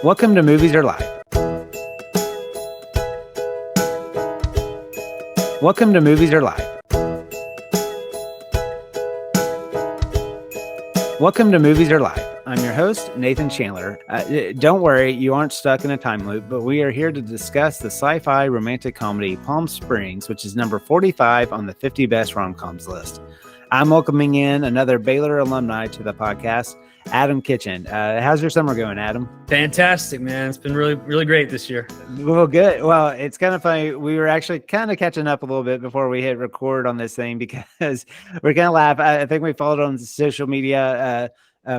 Welcome to Movies Are Live. Welcome to Movies Are Live. Welcome to Movies Are Live. I'm your host, Nathan Chandler. Don't worry, you aren't stuck in a time loop, but we are here to discuss the sci-fi romantic comedy Palm Springs, which is number 45 on the 50 best rom-coms list. I'm welcoming in another Baylor alumni to the podcast, Adam Kitchen. How's your summer going, Adam? Fantastic, man. It's been really great this year. Well, good. Well, it's kind of funny. We were actually kind of catching up a little bit before we hit record on this thing because we're going to laugh. I think we followed on social media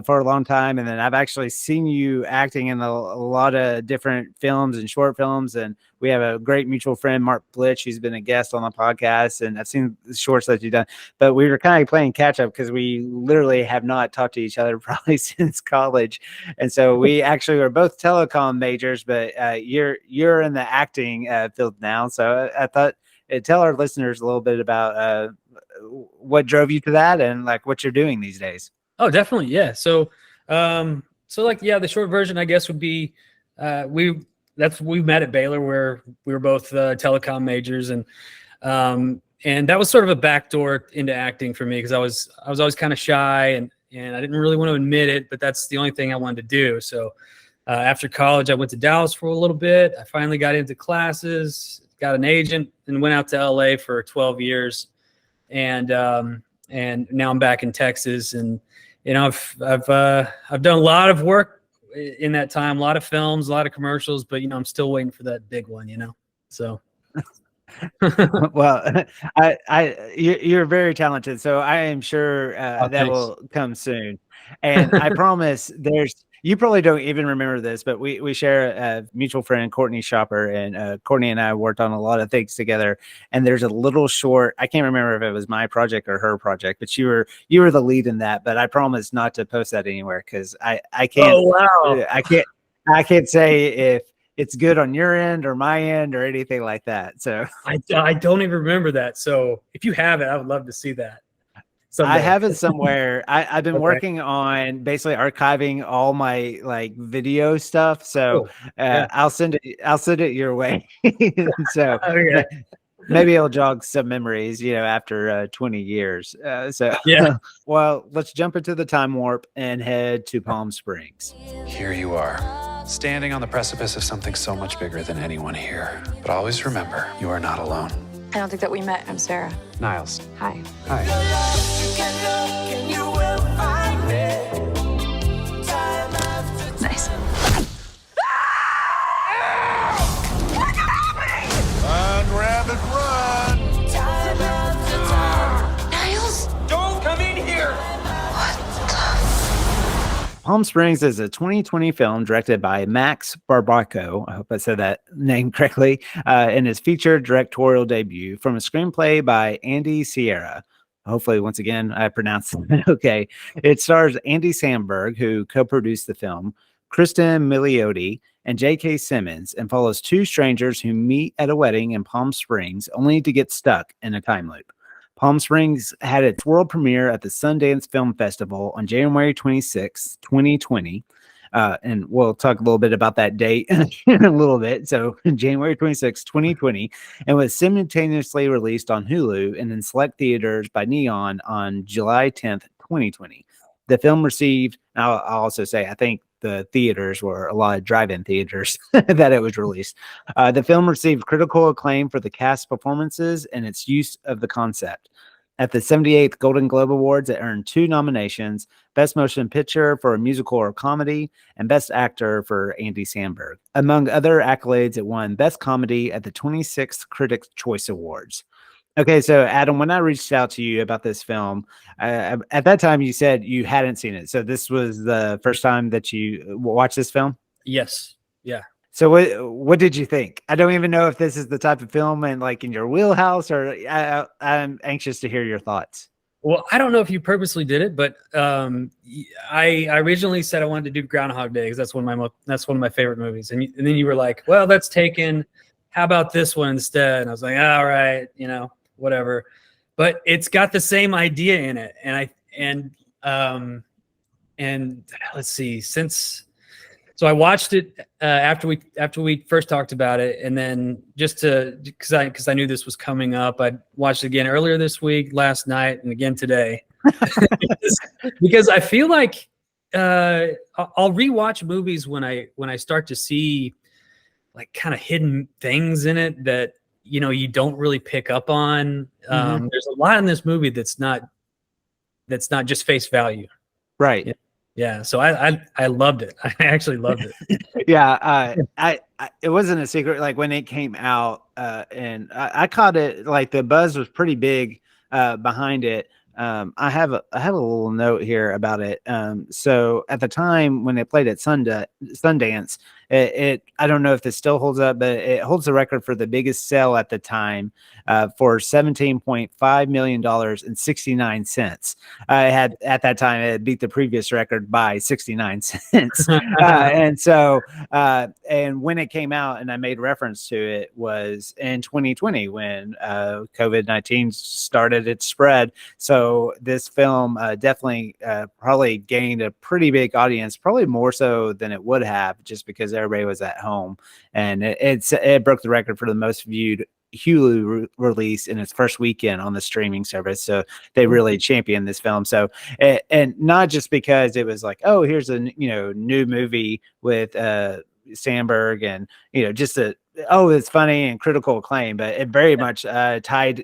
for a long time. And then I've actually seen you acting in a lot of different films and short films. And we have a great mutual friend, Mark Blitch, who's been a guest on the podcast. And I've seen the shorts that you've done. But we were kind of playing catch up because we literally have not talked to each other probably since college. And so we actually were both telecom majors, but you're in the acting field now. So I thought tell our listeners a little bit about what drove you to that and like what you're doing these days. Oh, definitely. Yeah. So the short version, I guess, would be, we met at Baylor where we were both telecom majors. And that was sort of a backdoor into acting for me because I was always kind of shy and I didn't really want to admit it, but that's the only thing I wanted to do. So after college, I went to Dallas for a little bit. I finally got into classes, got an agent, and went out to LA for 12 years. And now I'm back in Texas, and I've done a lot of work in that time, a lot of films, a lot of commercials, but I'm still waiting for that big one, So well, you're very talented, so I am sure that will come soon. And I promise you probably don't even remember this, but we share a mutual friend, Courtney Shopper, and Courtney and I worked on a lot of things together. And there's a little short, I can't remember if it was my project or her project, but you were the lead in that. But I promise not to post that anywhere because I can't. Oh, wow. I can't say if it's good on your end or my end or anything like that. So I don't even remember that. So if you have it, I would love to see that. Someday. I have it somewhere. I've been working on basically archiving all my like video stuff. So I'll send it your way. So maybe it'll jog some memories, after 20 years. Well, let's jump into the time warp and head to Palm Springs. Here you are, standing on the precipice of something so much bigger than anyone here. But always remember, you are not alone. I don't think that we met. I'm Sarah. Niles. Hi. Hi. Nice. Run, rabbit, run! Niles? Don't come in here! Palm Springs is a 2020 film directed by Max Barbaco. I hope I said that name correctly. In his featured directorial debut from a screenplay by Andy Sierra. Hopefully, once again, I pronounced it okay. It stars Andy Samberg, who co-produced the film, Kristen Milioti, and J.K. Simmons, and follows two strangers who meet at a wedding in Palm Springs, only to get stuck in a time loop. Palm Springs had its world premiere at the Sundance Film Festival on January 26, 2020. And we'll talk a little bit about that date in a little bit. So January 26, 2020, and was simultaneously released on Hulu and in select theaters by Neon on July 10th, 2020. The film received, I'll also say, I think the theaters were a lot of drive-in theaters that it was released. The film received critical acclaim for the cast performances and its use of the concept. At the 78th Golden Globe Awards, it earned 2 nominations, Best Motion Picture for a Musical or Comedy, and Best Actor for Andy Samberg. Among other accolades, it won Best Comedy at the 26th Critics' Choice Awards. Okay, so Adam, when I reached out to you about this film, at that time you said you hadn't seen it. So this was the first time that you watched this film? Yes. Yeah. So what did you think? I don't even know if this is the type of film and like in your wheelhouse, or I'm anxious to hear your thoughts. Well, I don't know if you purposely did it, but I originally said I wanted to do Groundhog Day because that's one of my favorite movies. And then you were like, well, that's taken. How about this one instead? And I was like, all right, whatever. But it's got the same idea in it. And let's see, since So I watched it after we first talked about it, and then just because I knew this was coming up, I watched it again earlier this week, last night, and again today, because I feel like I'll rewatch movies when I start to see like kind of hidden things in it that you don't really pick up on. There's a lot in this movie that's not just face value. Right. Yeah. Yeah, so I loved it. I actually loved it. Yeah, I it wasn't a secret. Like when it came out, and I caught it. Like the buzz was pretty big behind it. I have a little note here about it. So at the time when it played at Sundance, it I don't know if this still holds up, but it holds the record for the biggest sale at the time for $17.5 million and 69 cents. Had at that time it beat the previous record by 69 cents. And so and when it came out, and I made reference to it, was in 2020 when COVID-19 started its spread. So this film definitely probably gained a pretty big audience, probably more so than it would have, just because everybody was at home, and it broke the record for the most viewed Hulu release in its first weekend on the streaming service. So they really championed this film. So and not just because it was like, oh, here's a new movie with Sandberg, and just it's funny and critical acclaim, but it very much tied.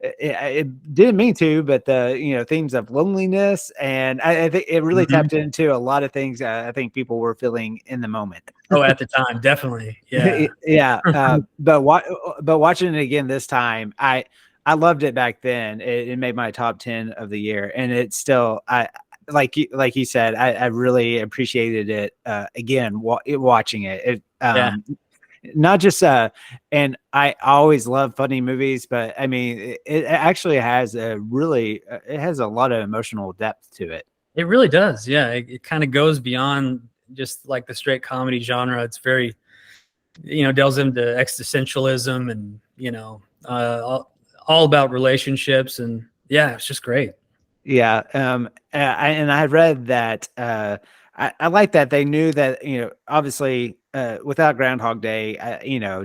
It didn't mean to, but the themes of loneliness, and I think it really tapped into a lot of things I think people were feeling in the moment. Oh, at the time, definitely, yeah, yeah. But watching it again this time, I loved it back then. It made my top 10 of the year, and it's still like you said, I really appreciated it again watching it. Not just and I always love funny movies, but I mean it actually has it has a lot of emotional depth to it. It really does. Yeah, it kind of goes beyond just like the straight comedy genre. It's very delves into existentialism and all about relationships, and yeah, it's just great. Yeah. I read that I like that they knew that, obviously without Groundhog Day,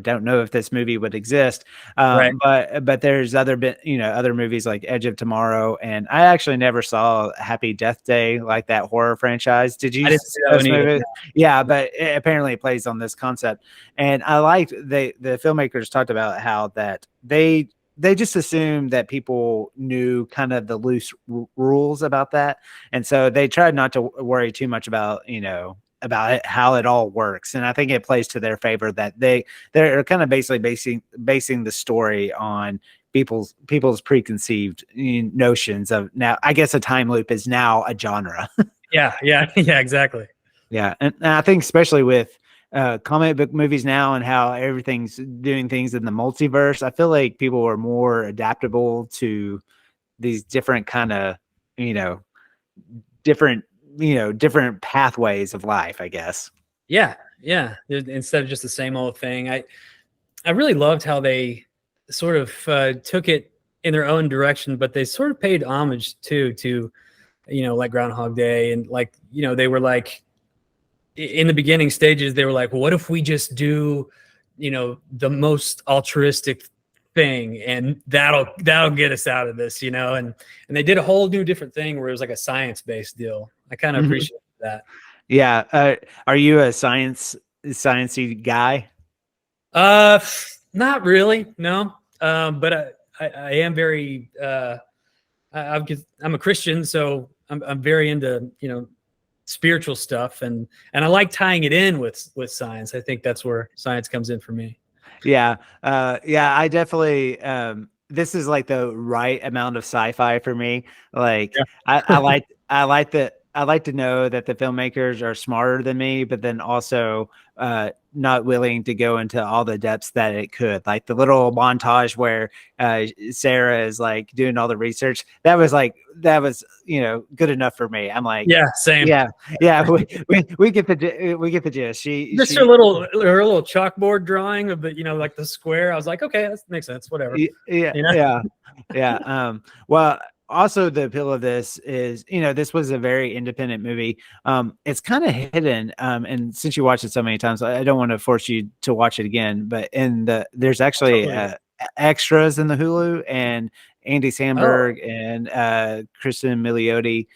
don't know if this movie would exist. Right. But there's other movies like Edge of Tomorrow, and I actually never saw Happy Death Day, like that horror franchise. Did you? I didn't see that one either, no. Yeah, but apparently it plays on this concept, and I liked the filmmakers talked about how that they just assumed that people knew kind of the loose rules about that. And so they tried not to worry too much about, about it, how it all works. And I think it plays to their favor that they're kind of basically basing the story on people's preconceived notions of, now, I guess a time loop is now a genre. Yeah, exactly. Yeah. And I think especially with comic book movies now and how everything's doing things in the multiverse, I feel like people are more adaptable to these different kind of, different pathways of life, I guess. Yeah. Instead of just the same old thing. I really loved how they sort of took it in their own direction, but they sort of paid homage too to, like Groundhog Day, and like, they were like, in the beginning stages, they were like, well, what if we just do, the most altruistic thing, and that'll get us out of this, and they did a whole new different thing where it was like a science-based deal. I kind of appreciate that. Yeah. Are you a sciencey guy? Not really, no. But I am very, I'm a Christian, so I'm very into, spiritual stuff, and I like tying it in with science. I think that's where science comes in for me. Yeah. I definitely this is like the right amount of sci-fi for me. Like I like to know that the filmmakers are smarter than me, but then also not willing to go into all the depths that it could. Like the little montage where Sarah is like doing all the research. That was good enough for me. I'm like, yeah, same. Yeah. We get the gist. She her little chalkboard drawing of the like the square. I was like, okay, that makes sense. Whatever. Yeah. Well, also the appeal of this is, this was a very independent movie. It's kind of hidden. And since you watched it so many times, I don't want to force you to watch it again, but there's actually Totally. extras in the Hulu, and Andy Oh, Samberg and Kristen Milioti,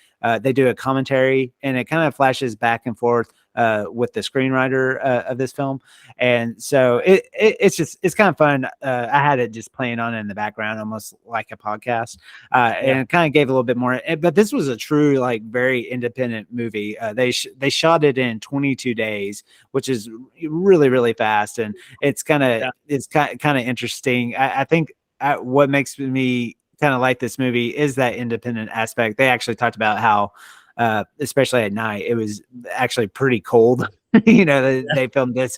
they do a commentary, and it kind of flashes back and forth with the screenwriter of this film. And so it's kind of fun. I had it just playing on in the background, almost like a podcast, and it kind of gave a little bit more. But this was a true, like, very independent movie. They shot it in 22 days, which is really, really fast, and it's kind of interesting. I think what makes me kind of like this movie is that independent aspect. They actually talked about how, especially at night, it was actually pretty cold. They filmed this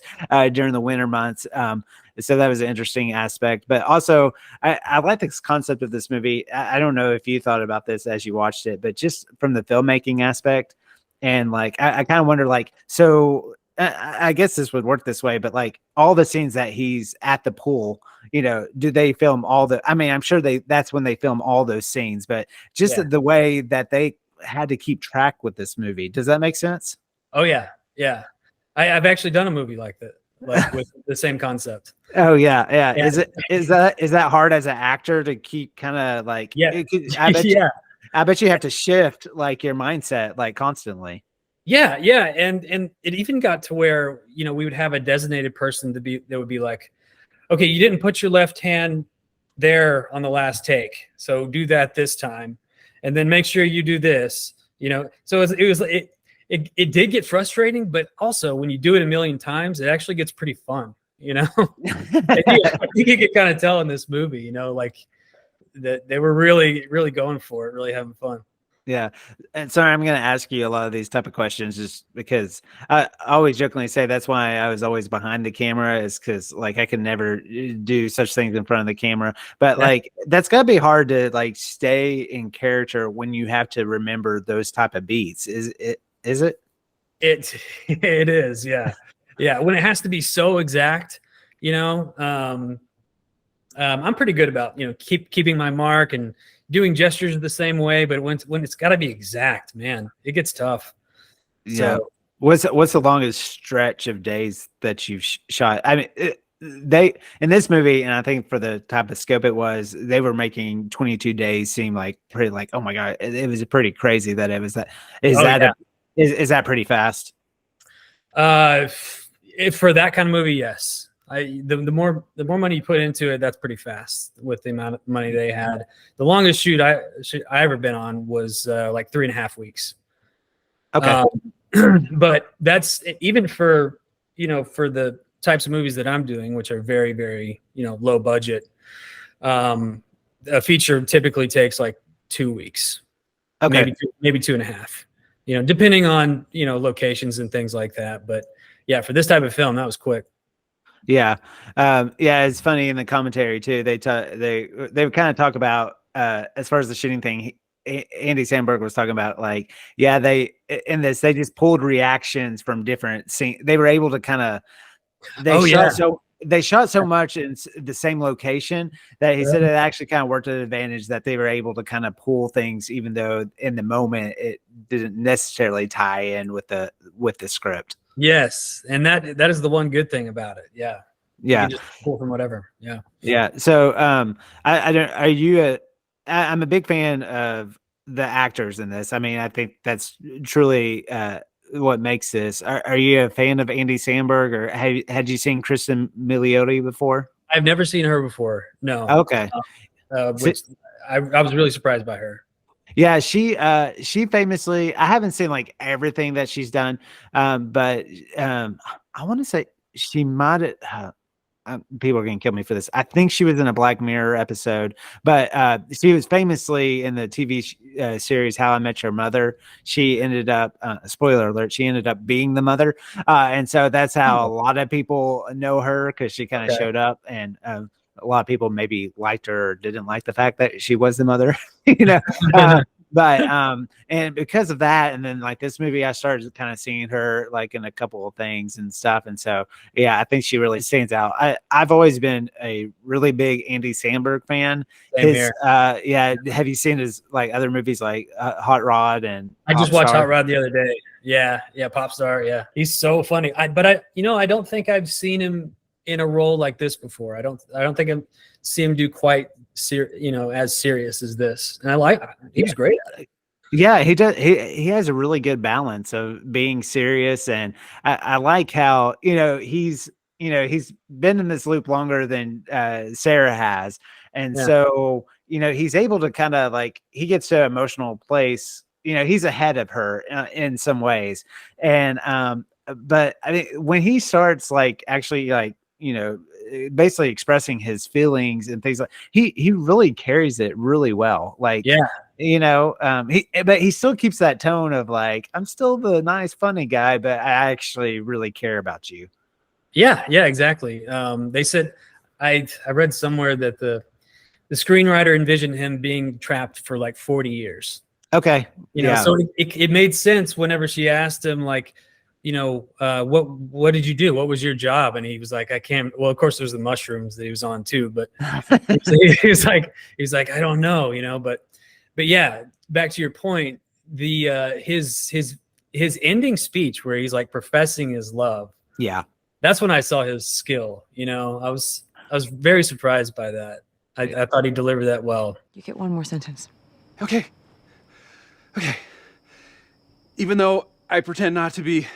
during the winter months. So that was an interesting aspect. But also, I like this concept of this movie. I don't know if you thought about this as you watched it, but just from the filmmaking aspect, and like, I kind of wonder, like, so I guess this would work this way, but like all the scenes that he's at the pool, do they film all the, I mean, I'm sure that's when they film all those scenes, but just the way that they had to keep track with this movie. Does that make sense? Oh yeah. Yeah. I've actually done a movie like that, like with the same concept. Oh yeah. Is that hard as an actor to keep kind of like, I bet you have to shift like your mindset like constantly. Yeah. And it even got to where, we would have a designated person that would be like, okay, you didn't put your left hand there on the last take, so do that this time, and then make sure you do this. So it did get frustrating, but also when you do it a million times, it actually gets pretty fun. I think you can kind of tell in this movie, like that they were really, really going for it, really having fun. Yeah. And sorry, I'm going to ask you a lot of these type of questions just because I always jokingly say that's why I was always behind the camera, is because like I could never do such things in front of the camera. But like that's got to be hard to like stay in character when you have to remember those type of beats. Is it? It is. Yeah. Yeah. When it has to be so exact, I'm pretty good about, keeping my mark and doing gestures the same way, but when it's got to be exact, man, it gets tough. Yeah. So, what's the longest stretch of days that you've shot? I mean, they in this movie, and I think for the type of scope it was, they were making 22 days seem like pretty, like, oh my god, it was pretty crazy that it was that. Is that pretty fast? For that kind of movie, yes. The more money you put into it, that's pretty fast with the amount of money they had. The longest shoot I ever been on was like 3.5 weeks. Okay. But that's even for the types of movies that I'm doing, which are very, very, low budget. A feature typically takes like 2 weeks. Okay. Maybe 2.5, depending on, locations and things like that. But yeah, for this type of film, that was quick. Yeah. It's funny in the commentary too. They kind of talk about as far as the shooting thing. Andy Samberg was talking about like, they just pulled reactions from different scenes. They were able to kind of they shot so much in the same location that he said it actually kind of worked to the advantage that they were able to kind of pull things, even though in the moment it didn't necessarily tie in with the script. Yes, and that is the one good thing about it. Yeah. You can just pull from whatever. Yeah. Yeah. So I don't. Are you I'm a big fan of the actors in this. I mean, I think that's truly what makes this. Are you a fan of Andy Samberg, or had you seen Kristen Milioti before? I've never seen her before. No. Okay. Which I was really surprised by her. Yeah, she famously, I haven't seen like everything that she's done, but I want to say she might have. People are going to kill me for this. I think she was in a Black Mirror episode, but she was famously in the TV series How I Met Your Mother. She ended up, spoiler alert, she ended up being the mother. And so that's how a lot of people know her, because she kind of showed up, and a lot of people maybe liked her or didn't like the fact that she was the mother, But and because of that, and then like this movie, I started kind of seeing her like in a couple of things and stuff, and so yeah, I think she really stands out. I've always been a really big Andy Samberg fan. Same here. Yeah, have you seen his like other movies like Hot Rod and I just Pop watched Star? Hot Rod the other day. Yeah, Pop Star. Yeah, he's so funny. I don't think I've seen him in a role like this before. I don't think I've seen him do quite as serious as this. And he was great at it. Yeah, he does. He has a really good balance of being serious, and I like how he's been in this loop longer than Sarah has, and so he's able to kind of like he gets to an emotional place. He's ahead of her in some ways, and but I mean when he starts like actually like basically expressing his feelings and things like he really carries it really well. Like but he still keeps that tone of like, I'm still the nice, funny guy, but I actually really care about you. Yeah, exactly. They said I read somewhere that the screenwriter envisioned him being trapped for like 40 years. Okay. So it made sense whenever she asked him like, what did you do? What was your job? And he was like, I can't. Well, of course, there's the mushrooms that he was on too, but he was like, I don't know, but yeah, back to your point, the his ending speech where he's like professing his love. Yeah, that's when I saw his skill. I was very surprised by that. I thought he delivered that well. You get one more sentence. Okay. Even though I pretend not to be,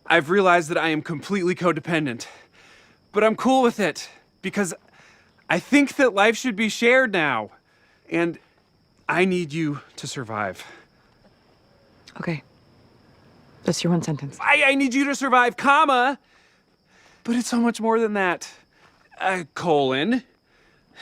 I've realized that I am completely codependent. But I'm cool with it, because I think that life should be shared now. And I need you to survive. Okay. Just your one sentence. I need you to survive, comma. But it's so much more than that. Colon.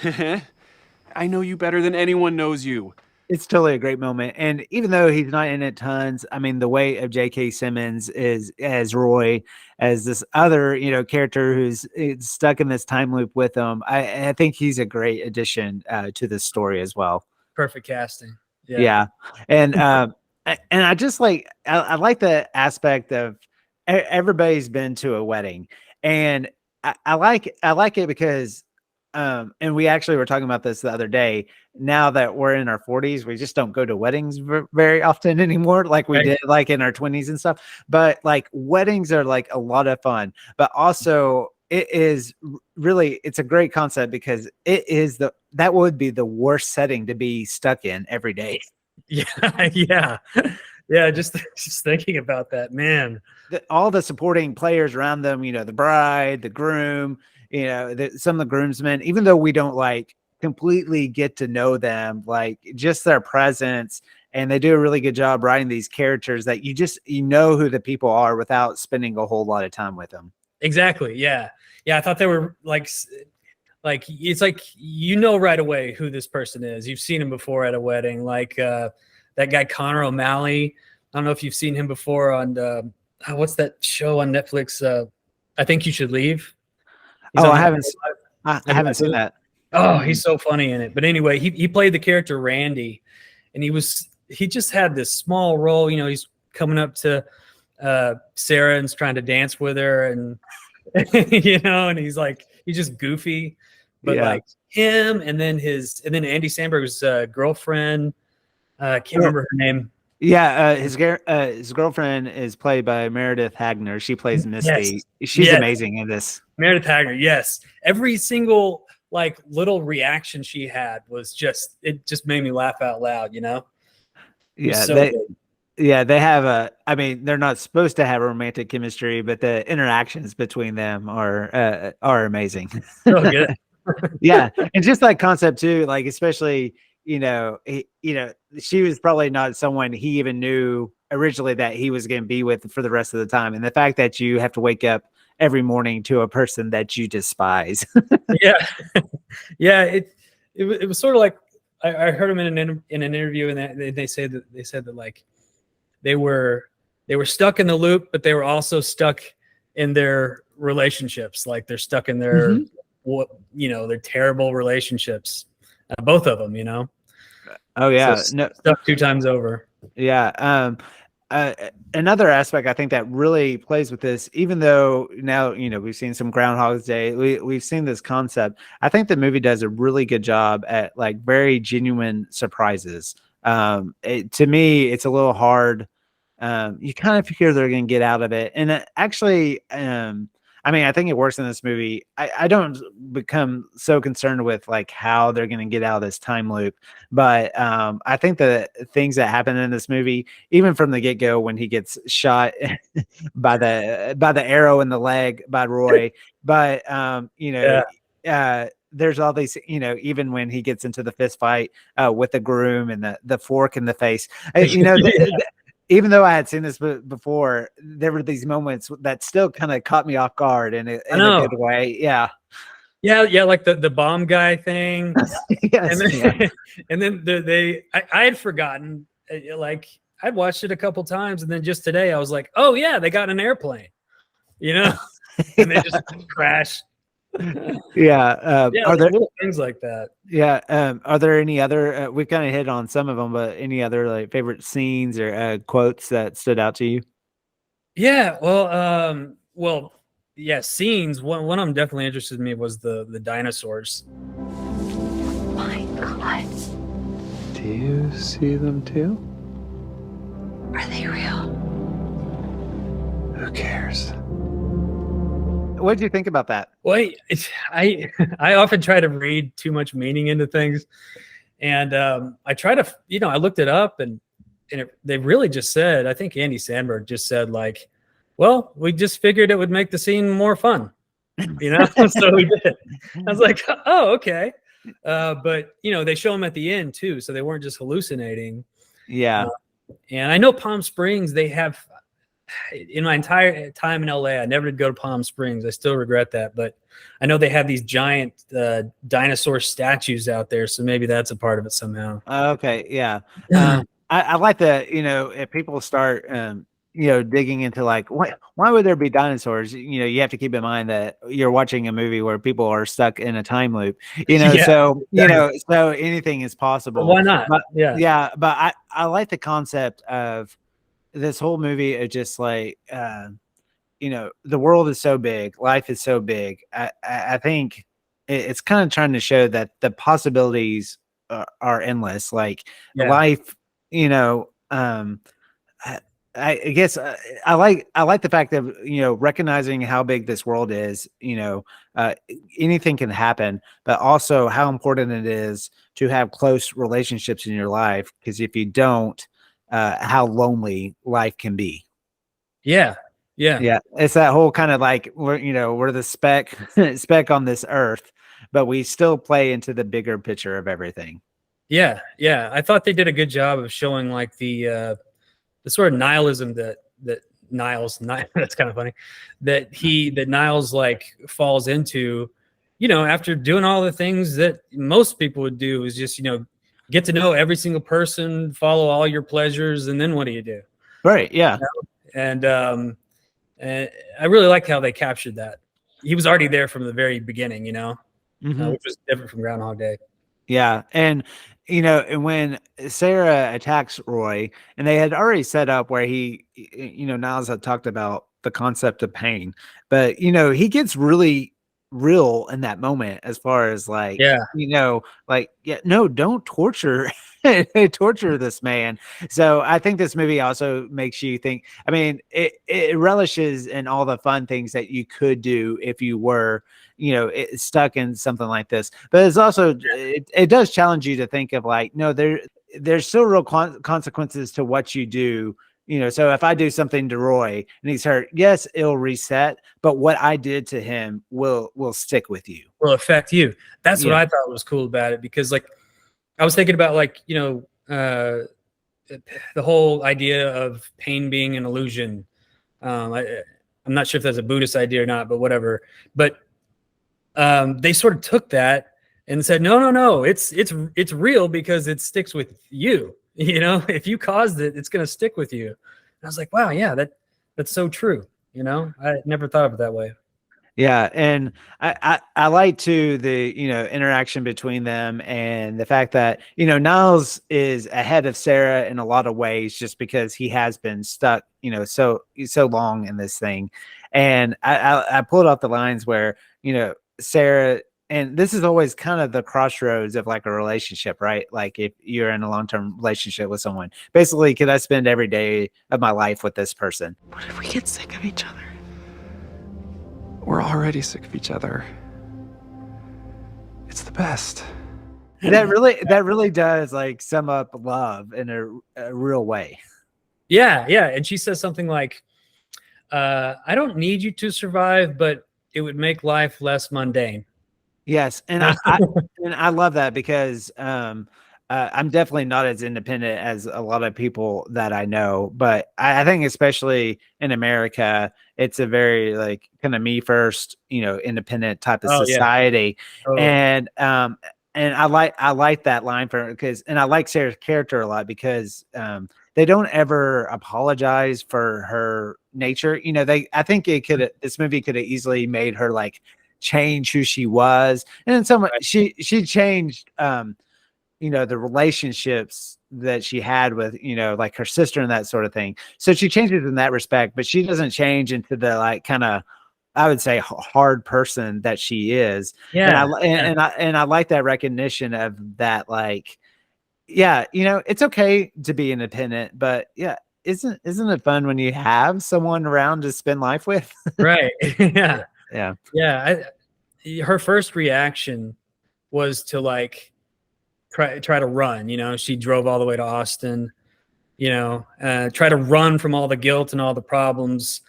I know you better than anyone knows you. It's totally a great moment. And even though he's not in it tons, I mean, the weight of J.K. Simmons is as Roy, as this other, character who's stuck in this time loop with him. I think he's a great addition to this story as well. Perfect casting. Yeah. And I just like, I like the aspect of everybody's been to a wedding, and I like it because, and we actually were talking about this the other day. Now that we're in our 40s, we just don't go to weddings very often anymore, like we did like in our 20s and stuff. But like weddings are like a lot of fun, but also it is really, it's a great concept because it is that would be the worst setting to be stuck in every day. Yeah. Just thinking about that, man. All the supporting players around them, the bride, the groom, some of the groomsmen, even though we don't like completely get to know them, like just their presence, and they do a really good job writing these characters that you know who the people are without spending a whole lot of time with them. Exactly. Yeah. I thought they were like it's like right away who this person is. You've seen him before at a wedding, like that guy Connor O'Malley. I don't know if you've seen him before on what's that show on Netflix? I Think You Should Leave. I haven't seen that. Oh, he's so funny in it. But anyway, he played the character Randy, and he just had this small role. He's coming up to Sarah and's trying to dance with her, and and he's just goofy, but like him, and then Andy Samberg's girlfriend. I can't remember her name. Yeah, his girlfriend is played by Meredith Hagner. She plays Misty. Yes. She's amazing in this. Meredith Hagner, yes. Every single like little reaction she had was just made me laugh out loud. Yeah, so they have they're not supposed to have romantic chemistry, but the interactions between them are amazing. So good. Yeah, and just that concept too, like especially. She was probably not someone he even knew originally that he was going to be with for the rest of the time. And the fact that you have to wake up every morning to a person that you despise. Yeah. It was sort of like, I heard him in an interview, and they said that like they were stuck in the loop, but they were also stuck in their relationships. Like they're stuck in their, their terrible relationships. Both of them, Oh So yeah, no, stuff 2 times over. yeah. Uh, Another aspect I think that really plays with this, even though now we've seen some Groundhog's Day, we've seen this concept. I think the movie does a really good job at like very genuine surprises. To me, it's a little hard. You kind of figure they're going to get out of it, and actually, I mean, I think it works in this movie. I don't become so concerned with like how they're going to get out of this time loop, but I think the things that happen in this movie, even from the get go, when he gets shot by the arrow in the leg by Roy, but there's all these, even when he gets into the fist fight with the groom and the fork in the face, even though I had seen this before, there were these moments that still kind of caught me off guard in a good way. Yeah. Yeah, like the bomb guy thing. Yes, and then, yeah. and then I had forgotten, like I'd watched it a couple times, and then just today I was like, oh yeah, they got an airplane, and they just crash. Yeah. Yeah, Are there little things like that. Yeah. Are there any other? We've kind of hit on some of them, but any other like favorite scenes or quotes that stood out to you? Yeah, yeah, scenes. One I'm definitely interested in me was the dinosaurs. My God. Do you see them too? Are they real? Who cares? What did you think about that? Well, I I often try to read too much meaning into things, and I try to, I looked it up, and they really just said, I think Andy Samberg just said like, well, we just figured it would make the scene more fun, so we did. I was like, oh, okay. But they show them at the end too, so they weren't just hallucinating. Yeah. And I know Palm Springs, they have, in my entire time in LA, I never did go to Palm Springs. I still regret that, but I know they have these giant dinosaur statues out there, so maybe that's a part of it somehow. Okay. Yeah. I like that. If people start, digging into like why would there be dinosaurs? You have to keep in mind that you're watching a movie where people are stuck in a time loop. Yeah, so exactly. so anything is possible. Well, why not? But, Yeah. But I like the concept of this whole movie of just like the world is so big, life is so big. I think it's kind of trying to show that the possibilities are endless. Like Yeah. life, I guess I like the fact of recognizing how big this world is. Anything can happen, but also how important it is to have close relationships in your life. Because if you don't, how lonely life can be. Yeah. It's that whole kind of like we're the speck on this earth, but we still play into the bigger picture of everything. Yeah. I thought they did a good job of showing like the sort of nihilism that Niles, that's kind of funny, that Niles like falls into, after doing all the things that most people would do, is just, get to know every single person, follow all your pleasures, and then what do you do? Right. Yeah. And I really like how they captured that. He was already there from the very beginning, which was different from Groundhog Day. Yeah. And when Sarah attacks Roy, and they had already set up where he, Niles had talked about the concept of pain, but he gets really real in that moment as far as like, no, don't torture torture this man. So I think this movie also makes you think. I mean, it relishes in all the fun things that you could do if you were stuck in something like this, but it's also it does challenge you to think of like, no, there's still real consequences to what you do. So if I do something to Roy and he's hurt, yes, it'll reset, but what I did to him will stick with you. Will affect you. That's what I thought was cool about it, because like I was thinking about like, the whole idea of pain being an illusion. I'm not sure if that's a Buddhist idea or not, but whatever. But they sort of took that and said, no, it's real because it sticks with you. If you caused it, it's going to stick with you. And I was like, wow, yeah, that's so true. I never thought of it that way. Yeah, and I like too the interaction between them and the fact that Niles is ahead of Sarah in a lot of ways just because he has been stuck so long in this thing, and I pulled out the lines where Sarah, and this is always kind of the crossroads of like a relationship, right? Like if you're in a long-term relationship with someone, basically, could I spend every day of my life with this person? What if we get sick of each other? We're already sick of each other. It's the best. That really does like sum up love in a real way. Yeah, yeah. And she says something like, I don't need you to survive, but it would make life less mundane. Yes, and I love that because I'm definitely not as independent as a lot of people that I know, but I think especially in America, it's a very like kind of me first, independent type of Oh, yeah. society, Totally. and I like that line and I like Sarah's character a lot because they don't ever apologize for her nature. I think this movie could have easily made her like change who she was, and then some she changed the relationships that she had with like her sister and that sort of thing, so she changes in that respect, but she doesn't change into the like kind of, I would say, hard person that she is. Yeah. And I like that recognition of that, like, yeah, it's okay to be independent, but yeah, isn't it fun when you have someone around to spend life with? Right. Yeah. Yeah. Yeah. Her first reaction was to like try to run. She drove all the way to Austin, try to run from all the guilt and all the problems.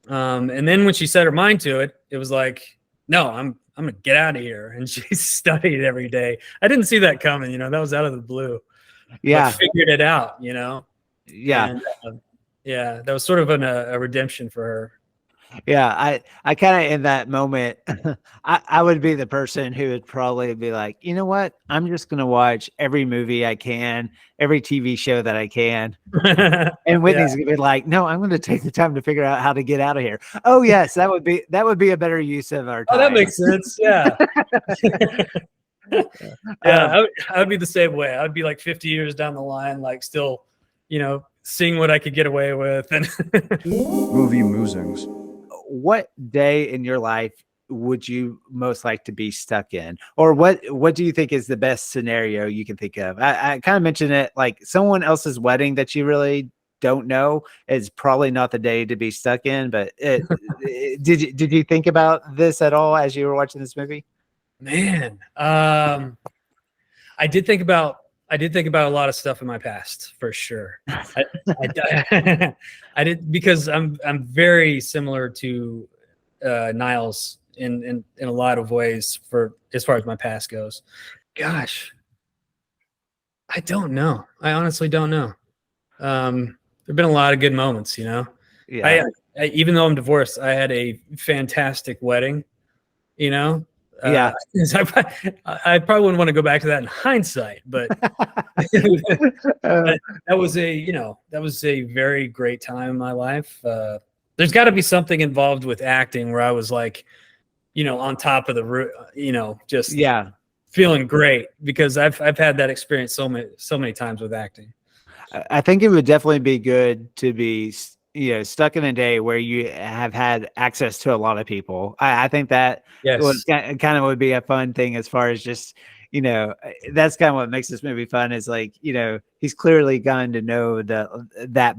And then when she set her mind to it, it was like, no, I'm gonna get out of here. And she studied every day. I didn't see that coming. That was out of the blue. Yeah. But figured it out. Yeah. And, yeah, that was sort of a redemption for her. Yeah, I kind of in that moment, I would be the person who would probably be like, you know what? I'm just gonna watch every movie I can, every TV show that I can. And Whitney's gonna be like, no, I'm gonna take the time to figure out how to get out of here. Oh yes, that would be a better use of our time. Oh, that makes sense. Yeah. Yeah, I would be the same way. I'd be like 50 years down the line, like still, seeing what I could get away with. And Movie musings. What day in your life would you most like to be stuck in, or what do you think is the best scenario you can think of? I kind of mentioned it, like someone else's wedding that you really don't know is probably not the day to be stuck in, but did you think about this at all as you were watching this movie? Man, I did think about a lot of stuff in my past for sure. I did, because I'm very similar to Niles in a lot of ways for as far as my past goes. Gosh, I don't know. I honestly don't know. There've been a lot of good moments, Yeah. I even though I'm divorced, I had a fantastic wedding. Yeah. I probably wouldn't want to go back to that in hindsight, but that was a very great time in my life. There's got to be something involved with acting where I was like, on top of the roof, just feeling great, because I've had that experience so many times with acting. I think it would definitely be good to be stuck in a day where you have had access to a lot of people. I think that kind of would be a fun thing, as far as just, that's kind of what makes this movie fun, is like, he's clearly gotten to know that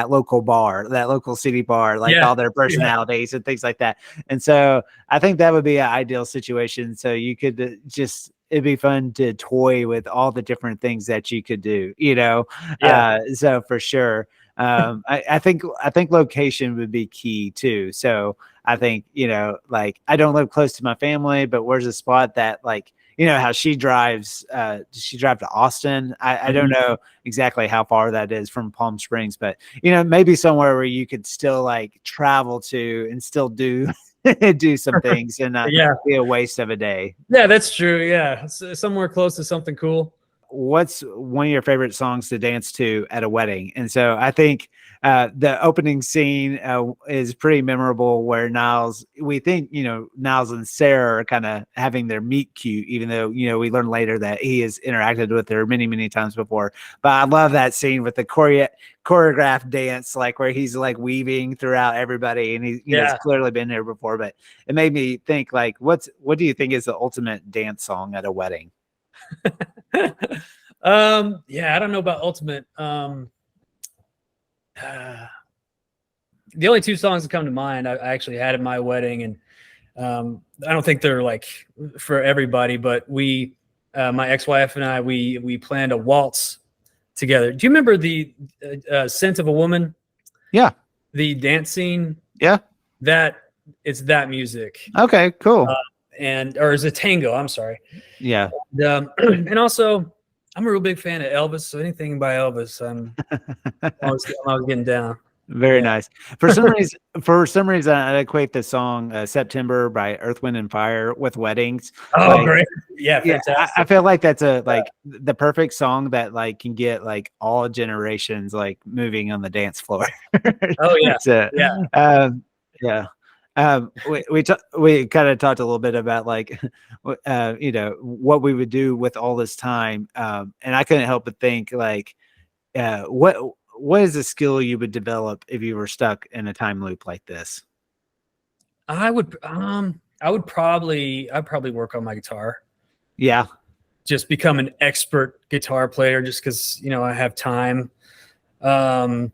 local bar, that local city bar, like all their personalities and things like that. And so I think that would be an ideal situation. So you could it'd be fun to toy with all the different things that you could do, so for sure. I think location would be key too. So I think, like, I don't live close to my family, but where's a spot that, like, how she drives, does she drive to Austin? I don't know exactly how far that is from Palm Springs, but, maybe somewhere where you could still like travel to and still do some things and not be a waste of a day. Yeah, that's true. Yeah. Somewhere close to something cool. what's one of your favorite songs to dance to at a wedding? And so I think the opening scene is pretty memorable, where we think, Niles and Sarah are kind of having their meet cute, even though, we learn later that he has interacted with her many, many times before. But I love that scene with the choreographed dance, like where he's like weaving throughout everybody, and he's clearly been there before. But it made me think, like, what do you think is the ultimate dance song at a wedding? I don't know about ultimate. The only two songs that come to mind I actually had at my wedding, and I don't think they're like for everybody, but we, my ex-wife and I, we planned a waltz together. Do you remember the Scent of a Woman? Yeah. The dance scene? Yeah. It's that music. Okay, cool. Or is it tango? I'm sorry. Yeah. And also, I'm a real big fan of Elvis, so anything by Elvis, I'm always getting down. Very nice. For some reason, I equate the song "September" by Earth, Wind, and Fire with weddings. Oh, great! Yeah, fantastic. I feel like that's the perfect song that like can get like all generations like moving on the dance floor. Oh yeah, we kind of talked a little bit about like what we would do with all this time, and I couldn't help but think like what is a skill you would develop if you were stuck in a time loop like this? I'd probably work on my guitar. Yeah. Just become an expert guitar player just because, I have time. Probably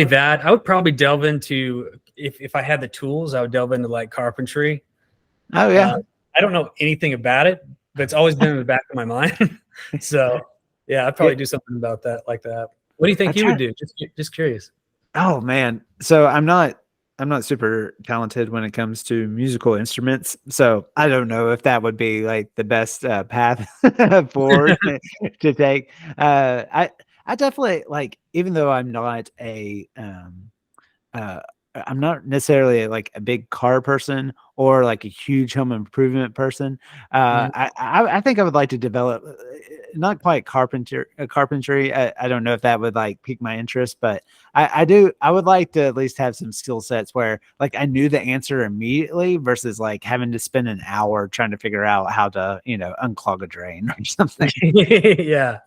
that. I would probably delve into, if I had the tools, I would delve into like carpentry. Oh yeah. I don't know anything about it, but it's always been in the back of my mind. So yeah, I'd probably do something about that, like that. What do you think you would do? Just curious. Oh man. So I'm not super talented when it comes to musical instruments. So I don't know if that would be like the best path forward to take. I definitely like, even though I'm not I'm not necessarily like a big car person or like a huge home improvement person. I think I would like to develop not quite carpentry. I don't know if that would like pique my interest, but I would like to at least have some skill sets where like I knew the answer immediately versus like having to spend an hour trying to figure out how to, unclog a drain or something. Yeah.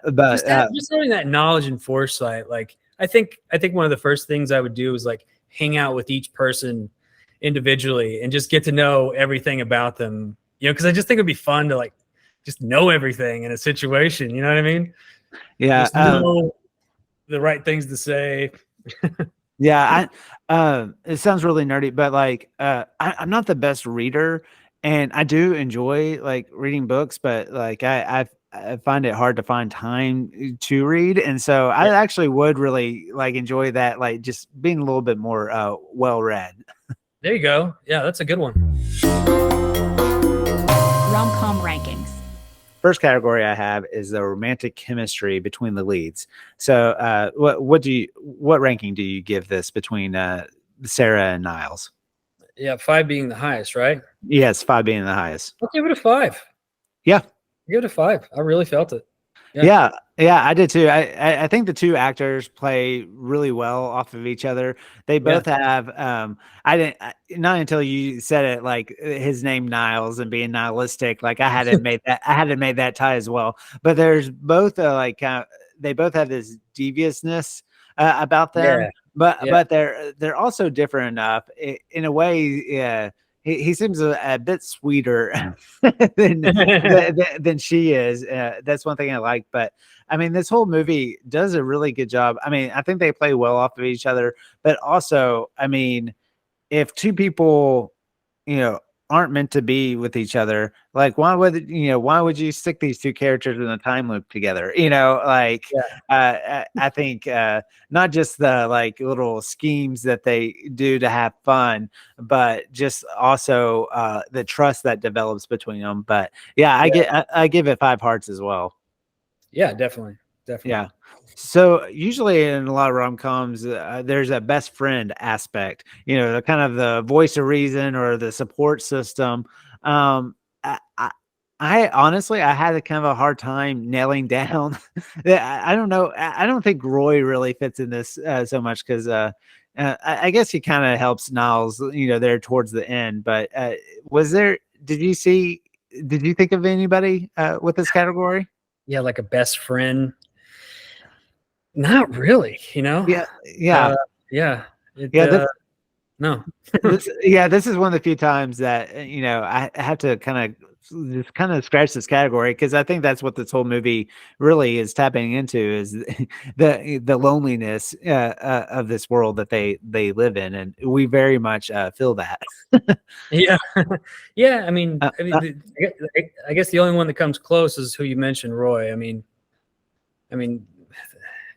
But just having that knowledge and foresight, like I think one of the first things I would do is like hang out with each person individually and just get to know everything about them, because I just think it'd be fun to like just know everything in a situation. You know what I mean? Yeah. Just know the right things to say. Yeah. It sounds really nerdy, but like, I'm not the best reader, and I do enjoy like reading books, but like I find it hard to find time to read. And so I actually would really like enjoy that, like just being a little bit more well read. There you go. Yeah, that's a good one. Rom-com rankings. First category I have is the romantic chemistry between the leads. So what ranking do you give this between Sarah and Niles? Yeah, 5 being the highest, right? Yes, 5 being the highest. I'll give it a 5. Yeah. Give it a 5. I really felt it. Yeah, I did too. I think the two actors play really well off of each other. They both have not until you said it, like his name Niles and being nihilistic, like I hadn't made that tie as well. But there's both they both have this deviousness about them. But they're also different enough in a way. Yeah. He seems a bit sweeter than she is. That's one thing I like. But I mean, this whole movie does a really good job. I mean, I think they play well off of each other. But also, I mean, if two people, aren't meant to be with each other, like why would you stick these two characters in a time loop together? I think not just the like little schemes that they do to have fun, but just also the trust that develops between them. But I give it 5 hearts as well. Yeah, definitely. Yeah. So usually in a lot of rom-coms, there's a best friend aspect, the kind of the voice of reason or the support system. I honestly, I had a kind of a hard time nailing down. I don't know. I don't think Roy really fits in this so much because I guess he kind of helps Niles, there towards the end. But was there? Did you see? Did you think of anybody with this category? Yeah, like a best friend. Not really, Yeah, yeah, yeah. It, yeah. no. This is one of the few times that I have to kind of scratch this category because I think that's what this whole movie really is tapping into is the loneliness of this world that they live in, and we very much feel that. Yeah, yeah. I mean, Uh, I guess the only one that comes close is who you mentioned, Roy. I mean, and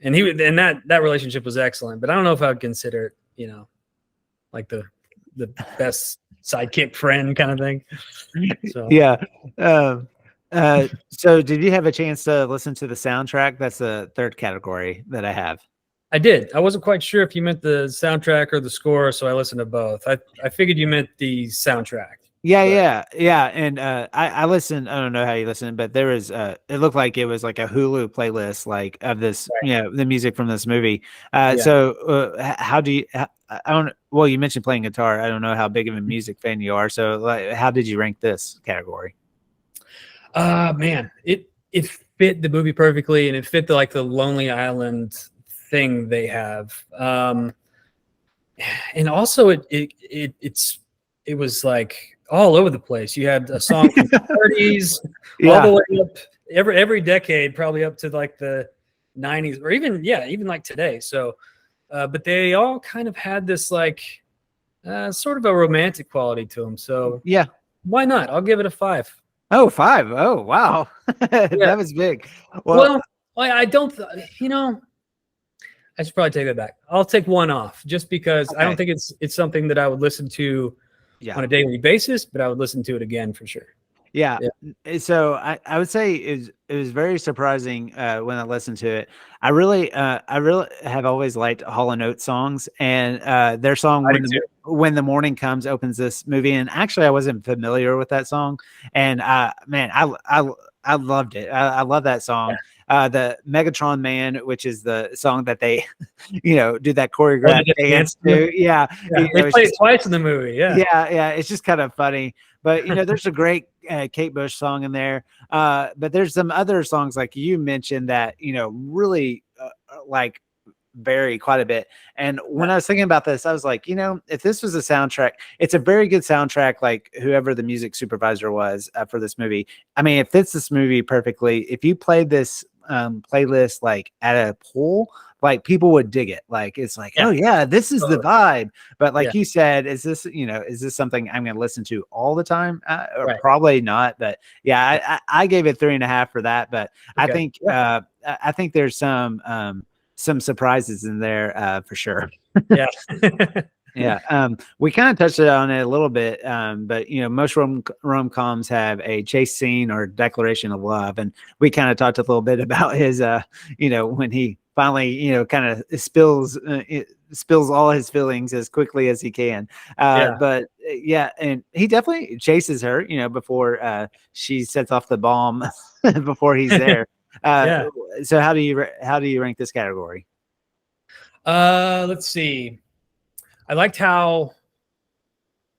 that relationship was excellent, but I don't know if I would consider it, like the best sidekick friend kind of thing. So yeah. So did you have a chance to listen to the soundtrack? That's the third category that I have. I did. I wasn't quite sure if you meant the soundtrack or the score, so I listened to both. I figured you meant the soundtrack. Yeah. And I listened. I don't know how you listened, but there was it looked like it was like a Hulu playlist, like of this, the music from this movie. So how do you? I don't. Well, you mentioned playing guitar. I don't know how big of a music fan you are. So, like, how did you rank this category? Man, it fit the movie perfectly, and it fit the Lonely Island thing they have. And also it was like all over the place. You had a song from the 30s, all the way up every decade, probably up to like the 90s, or even like today. So, but they all kind of had this like sort of a romantic quality to them. So yeah, why not? I'll give it a 5. Oh, 5. Oh, wow. That was big. Well, I don't, I should probably take that back. I'll take 1 off just because I don't think it's something that I would listen to on a daily basis, but I would listen to it again for sure. Yeah. So I would say it was very surprising when I listened to it. I really have always liked Hall & Oates songs, and their song when the Morning Comes opens this movie. And actually, I wasn't familiar with that song, and man, I loved it. I love that song. The Megatron Man, which is the song that they, do that choreographed dance to. Yeah. They play it twice in the movie. Yeah. It's just kind of funny. But, there's a great Kate Bush song in there. But there's some other songs like you mentioned that, really like vary quite a bit. And when I was thinking about this, I was like, if this was a soundtrack, it's a very good soundtrack, like whoever the music supervisor was for this movie. I mean, it fits this movie perfectly. If you played this playlist like at a pool, like people would dig it. Like it's like, oh yeah, this is the vibe. But like you said, is this something I'm going to listen to all the time? Or probably not. But yeah, I gave it 3.5 for that. But I think there's some surprises in there for sure. Yeah. Yeah. We kind of touched on it a little bit, but most rom-coms have a chase scene or declaration of love, and we kind of talked a little bit about his when he finally kind of spills all his feelings as quickly as he can. But and he definitely chases her before she sets off the bomb before he's there. So how do you rank this category? Let's see. I like how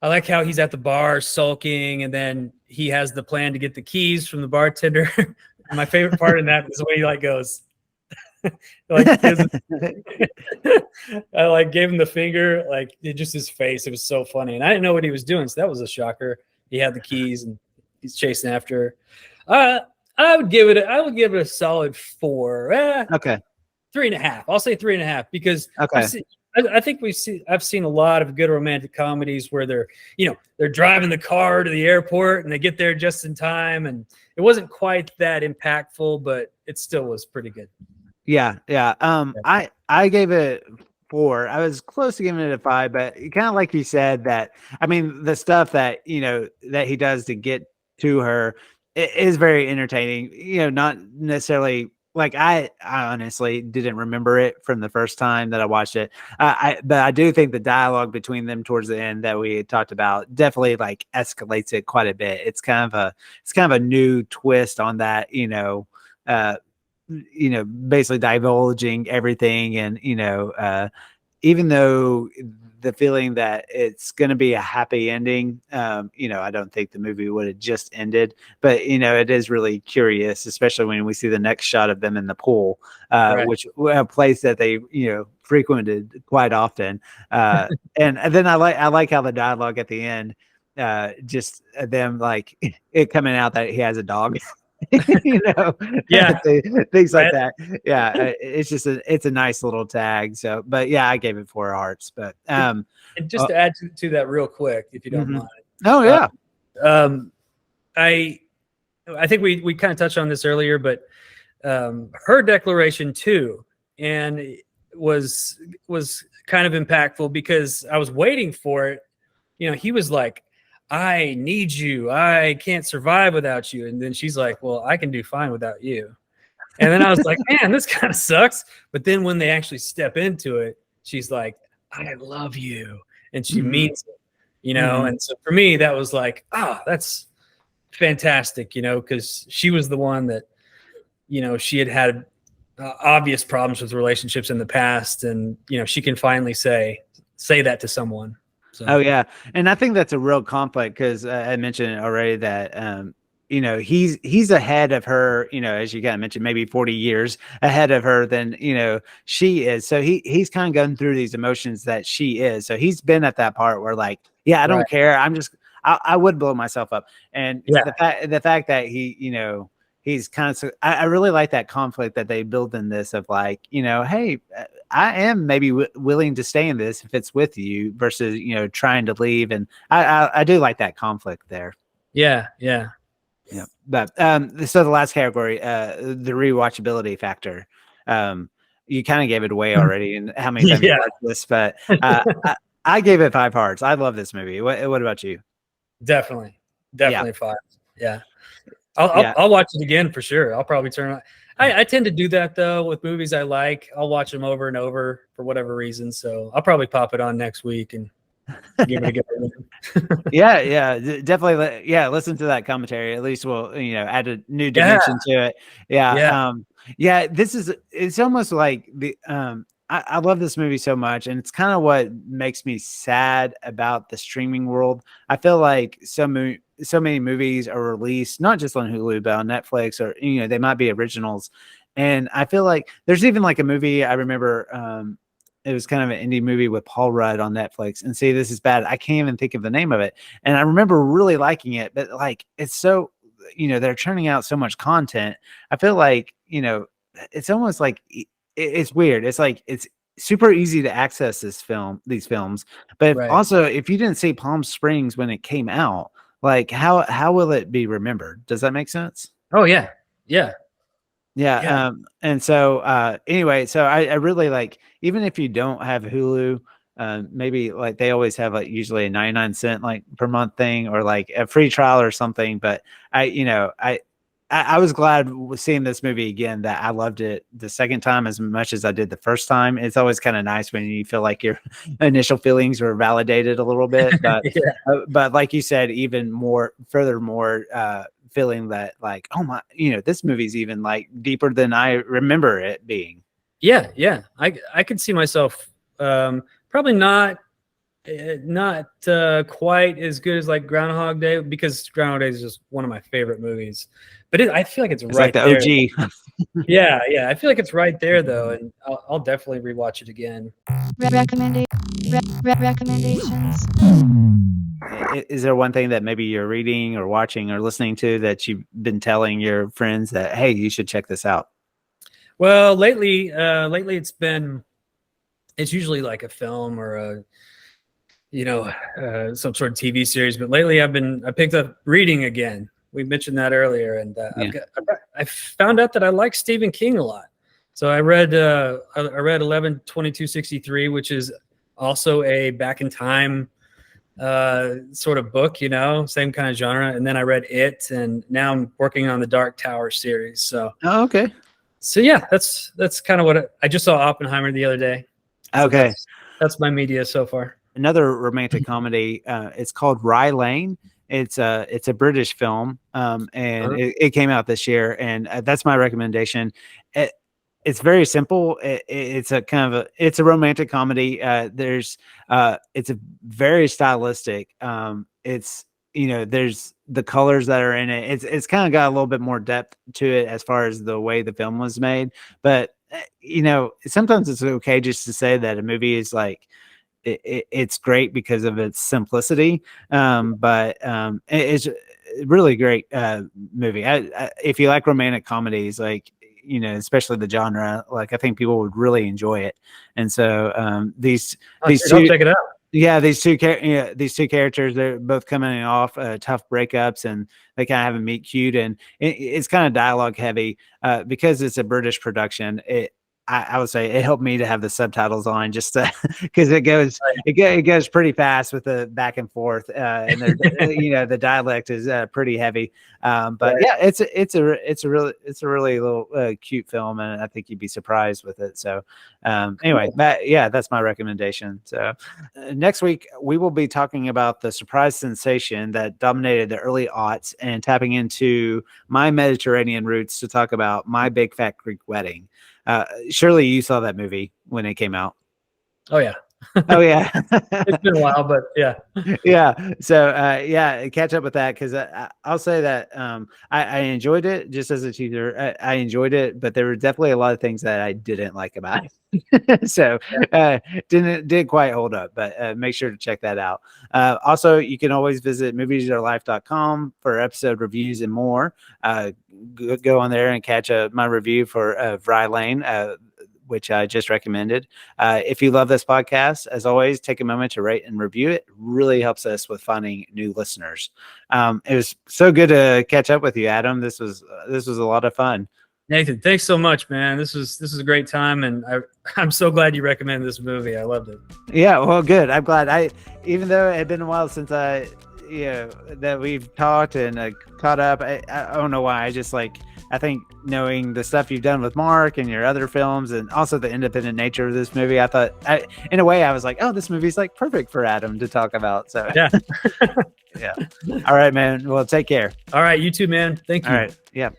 he's at the bar sulking, and then he has the plan to get the keys from the bartender. My favorite part in that is the way he goes. I gave him the finger, just his face. It was so funny, and I didn't know what he was doing, so that was a shocker. He had the keys and he's chasing after her. I would give it a solid 4. Okay. 3.5. I'll say 3.5 because I've seen a lot of good romantic comedies where they're driving the car to the airport and they get there just in time, and it wasn't quite that impactful, but it still was pretty good. Yeah. I gave it 4. I was close to giving it a 5, but kind of like you said that, I mean, the stuff that that he does to get to her is very entertaining. Not necessarily like I honestly didn't remember it from the first time that I watched it. But I do think the dialogue between them towards the end that we had talked about definitely like escalates it quite a bit. It's kind of a new twist on that, basically divulging everything, and even though the feeling that it's going to be a happy ending, I don't think the movie would have just ended, but it is really curious, especially when we see the next shot of them in the pool, Right. which a place that they, frequented quite often. And then I like how the dialogue at the end, just them like it coming out that he has a dog. Yeah. Things like Right. that. Yeah, it's just it's a nice little tag. So, but yeah, I gave it 4 hearts. But And just to add to that real quick, if you don't Mhm. mind. Oh yeah, I think we kind of touched on this earlier, but her declaration too, and it was kind of impactful because I was waiting for it. He was like, I need you. I can't survive without you. And then she's like, well, I can do fine without you. And then I was like, man, this kind of sucks. But then when they actually step into it, she's like, I love you. And she Mhm. means it, Mhm. And so for me, that was like, that's fantastic, because she was the one that, she had obvious problems with relationships in the past. And, she can finally say that to someone. So. Oh yeah, and I think that's a real conflict because I mentioned already that he's ahead of her, as you kind of mentioned, maybe 40 years ahead of her than she is. So he's kind of going through these emotions that she is. So he's been at that part where like, yeah, I don't Right. care. I would blow myself up. And Yeah. the fact that he's kind of, I really like that conflict that they build in this of like, hey, I am maybe willing to stay in this if it's with you versus, trying to leave. And I do like that conflict there. Yeah. Yeah. Yeah. But so the last category, the rewatchability factor. You kind of gave it away already and how many times you Yeah. watched this, but I gave it 5 hearts. I love this movie. What about you? Definitely 5. Yeah. Yeah. I'll watch it again for sure. I'll probably turn on. I tend to do that though with movies I like. I'll watch them over and over for whatever reason. So I'll probably pop it on next week and give it a go. Yeah, definitely. Yeah, listen to that commentary. At least we'll, add a new dimension to it. Yeah. It's almost like I love this movie so much, and it's kind of what makes me sad about the streaming world. I feel like so many movies are released not just on Hulu but on Netflix, or they might be originals, and I feel like there's even like a movie I remember. It was kind of an indie movie with Paul Rudd on Netflix. And see, this is bad. I can't even think of the name of it. And I remember really liking it, but like it's so, they're churning out so much content. I feel like, it's almost like it's weird. It's like it's super easy to access these films. But Right. also, if you didn't see Palm Springs when it came out, like how will it be remembered? Does that make sense? Oh yeah. Yeah. Yeah. And so anyway, so I really like, even if you don't have Hulu, maybe like they always have like usually a 99 cent like per month thing or like a free trial or something. But I was glad seeing this movie again, that I loved it the second time as much as I did the first time. It's always kind of nice when you feel like your initial feelings were validated a little bit, but but like you said, even more furthermore, feeling that like, oh my, this movie's even like deeper than I remember it being. Yeah. Yeah. I could see myself probably not quite as good as like Groundhog Day, because Groundhog Day is just one of my favorite movies. But I feel like it's right like the there. OG. Yeah. I feel like it's right there though, and I'll definitely rewatch it again. Recommendations. Is there one thing that maybe you're reading or watching or listening to that you've been telling your friends that, hey, you should check this out? Well, lately it's usually like a film or some sort of TV series. But lately I picked up reading again. We mentioned that earlier, and I found out that I like Stephen King a lot. So I read 11/22/63, which is also a back in time sort of book, same kind of genre. And then I read It, and now I'm working on the Dark Tower series. So Oh, okay. So yeah, that's kind of what I just saw Oppenheimer the other day. So Okay. that's my media so far. Another romantic comedy. It's called Rye Lane. It's a British film, and it came out this year, and that's my recommendation. It's very simple. It's a kind of it's a romantic comedy. It's a very stylistic. It's there's the colors that are in it. It's kind of got a little bit more depth to it as far as the way the film was made. But sometimes it's okay just to say that a movie is like it's great because of its simplicity. But it's a really great movie. If you like romantic comedies, like especially the genre, like I think people would really enjoy it. And so these I'll two, check it out. yeah, these two characters, they're both coming off tough breakups, and they kind of have a meet cute, and it's kind of dialogue heavy because it's a British production. I would say it helped me to have the subtitles on just because it goes pretty fast with the back and forth, and the dialect is pretty heavy. But yeah, it's a really little cute film, and I think you'd be surprised with it. So anyway, that's my recommendation. So next week we will be talking about the surprise sensation that dominated the early aughts and tapping into my Mediterranean roots to talk about My Big Fat Greek Wedding. Surely you saw that movie when it came out. Oh yeah. Oh yeah. It's been a while, but yeah. Yeah. So catch up with that, because I'll say that I enjoyed it just as a teaser. I enjoyed it, but there were definitely a lot of things that I didn't like about it. So didn't quite hold up, but make sure to check that out. Also, you can always visit moviesaretlife.com for episode reviews and more. Go on there and catch my review for Rye Lane, which I just recommended. If you love this podcast, as always, take a moment to rate and review it. It really helps us with finding new listeners. It was so good to catch up with you, Adam. This was a lot of fun. Nathan, thanks so much, man. This was a great time, and I'm so glad you recommended this movie. I loved it. Yeah, well, good. I'm glad. Even though it had been a while since that we've talked and caught up, I don't know why. I think knowing the stuff you've done with Mark and your other films, and also the independent nature of this movie, I thought, in a way, I was like, oh, this movie's like perfect for Adam to talk about. So yeah. Yeah. All right, man. Well, take care. All right. You too, man. Thank you. All right. Yeah.